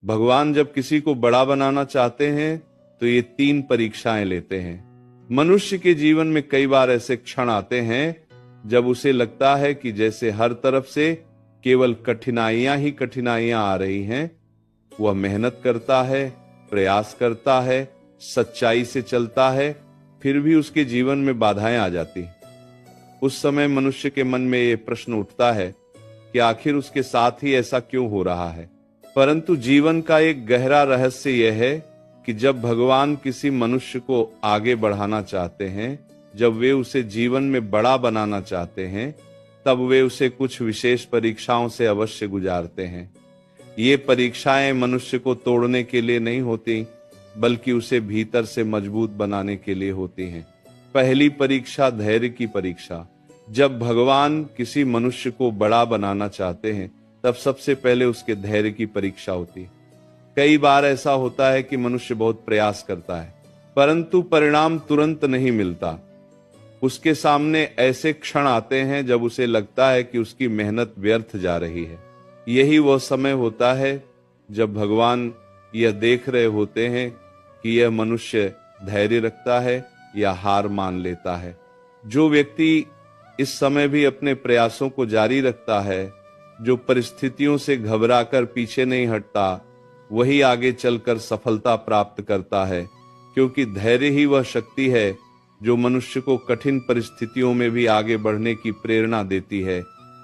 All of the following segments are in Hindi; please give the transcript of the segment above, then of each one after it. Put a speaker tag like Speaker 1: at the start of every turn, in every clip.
Speaker 1: भगवान जब किसी को बड़ा बनाना चाहते हैं तो ये 3 परीक्षाएं लेते हैं। मनुष्य के जीवन में कई बार ऐसे क्षण आते हैं जब उसे लगता है कि जैसे हर तरफ से केवल कठिनाइयां ही कठिनाइयां आ रही हैं। वह मेहनत करता है, प्रयास करता है, सच्चाई से चलता है, फिर भी उसके जीवन में बाधाएं आ जाती। उस समय मनुष्य के मन में ये प्रश्न उठता है कि आखिर उसके साथ ही ऐसा क्यों हो रहा है। परंतु जीवन का एक गहरा रहस्य यह है कि जब भगवान किसी मनुष्य को आगे बढ़ाना चाहते हैं, जब वे उसे जीवन में बड़ा बनाना चाहते हैं, तब वे उसे कुछ विशेष परीक्षाओं से अवश्य गुजारते हैं। ये परीक्षाएं मनुष्य को तोड़ने के लिए नहीं होती, बल्कि उसे भीतर से मजबूत बनाने के लिए होती हैं। पहली परीक्षा धैर्य की परीक्षा। जब भगवान किसी मनुष्य को बड़ा बनाना चाहते हैं, तब सबसे पहले उसके धैर्य की परीक्षा होती है। कई बार ऐसा होता है कि मनुष्य बहुत प्रयास करता है, परंतु परिणाम तुरंत नहीं मिलता। उसके सामने ऐसे क्षण आते हैं जब उसे लगता है कि उसकी मेहनत व्यर्थ जा रही है। यही वह समय होता है जब भगवान यह देख रहे होते हैं कि यह मनुष्य धैर्य रखता है या हार मान लेता है। जो व्यक्ति इस समय भी अपने प्रयासों को जारी रखता है, जो परिस्थितियों से घबराकर पीछे नहीं हटता, वही आगे चलकर सफलता प्राप्त करता है, क्योंकि धैर्य ही वह शक्ति है जो मनुष्य को कठिन परिस्थितियों में भी आगे बढ़ने की प्रेरणा देती है।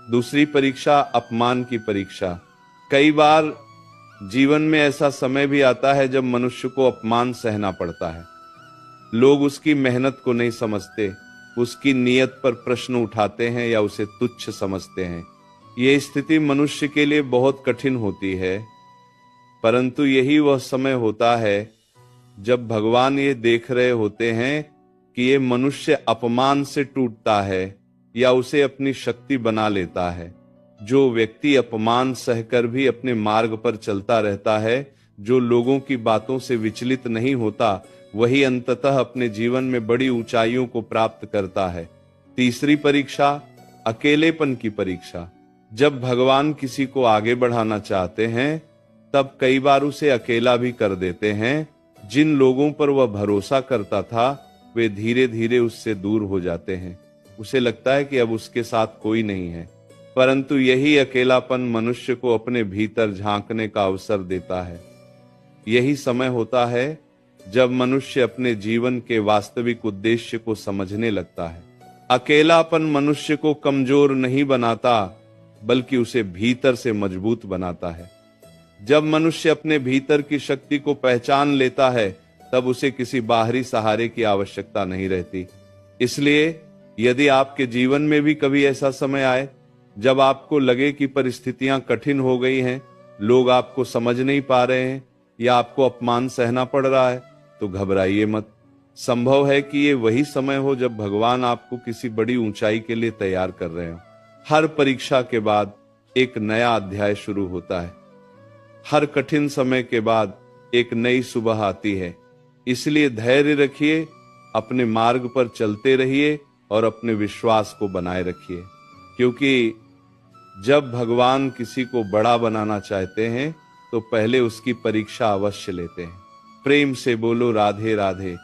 Speaker 1: दूसरी परीक्षा अपमान की परीक्षा। कई बार जीवन में ऐसा समय भी आता है जब मनुष्य को अपमान सहना पड़ता है। लोग उसकी मेहनत को नहीं समझते, उसकी नीयत पर प्रश्न उठाते हैं या उसे तुच्छ समझते हैं। ये स्थिति मनुष्य के लिए बहुत कठिन होती है, परंतु यही वह समय होता है जब भगवान ये देख रहे होते हैं कि ये मनुष्य अपमान से टूटता है या उसे अपनी शक्ति बना लेता है। जो व्यक्ति अपमान सहकर भी अपने मार्ग पर चलता रहता है, जो लोगों की बातों से विचलित नहीं होता, वही अंततः अपने जीवन में बड़ी ऊंचाइयों को प्राप्त करता है। तीसरी परीक्षा अकेलेपन की परीक्षा। जब भगवान किसी को आगे बढ़ाना चाहते हैं, तब कई बार उसे अकेला भी कर देते हैं। जिन लोगों पर वह भरोसा करता था, वे धीरे धीरे उससे दूर हो जाते हैं। उसे लगता है कि अब उसके साथ कोई नहीं है, परंतु यही अकेलापन मनुष्य को अपने भीतर झांकने का अवसर देता है। यही समय होता है जब मनुष्य अपने जीवन के वास्तविक उद्देश्य को समझने लगता है। अकेलापन मनुष्य को कमजोर नहीं बनाता, बल्कि उसे भीतर से मजबूत बनाता है। जब मनुष्य अपने भीतर की शक्ति को पहचान लेता है, तब उसे किसी बाहरी सहारे की आवश्यकता नहीं रहती। इसलिए यदि आपके जीवन में भी कभी ऐसा समय आए जब आपको लगे कि परिस्थितियां कठिन हो गई हैं, लोग आपको समझ नहीं पा रहे हैं या आपको अपमान सहना पड़ रहा है, तो घबराइए मत। संभव है कि ये वही समय हो जब भगवान आपको किसी बड़ी ऊंचाई के लिए तैयार कर रहे हो। हर परीक्षा के बाद एक नया अध्याय शुरू होता है। हर कठिन समय के बाद एक नई सुबह आती है। इसलिए धैर्य रखिए, अपने मार्ग पर चलते रहिए और अपने विश्वास को बनाए रखिए, क्योंकि जब भगवान किसी को बड़ा बनाना चाहते हैं तो पहले उसकी परीक्षा अवश्य लेते हैं। प्रेम से बोलो राधे राधे।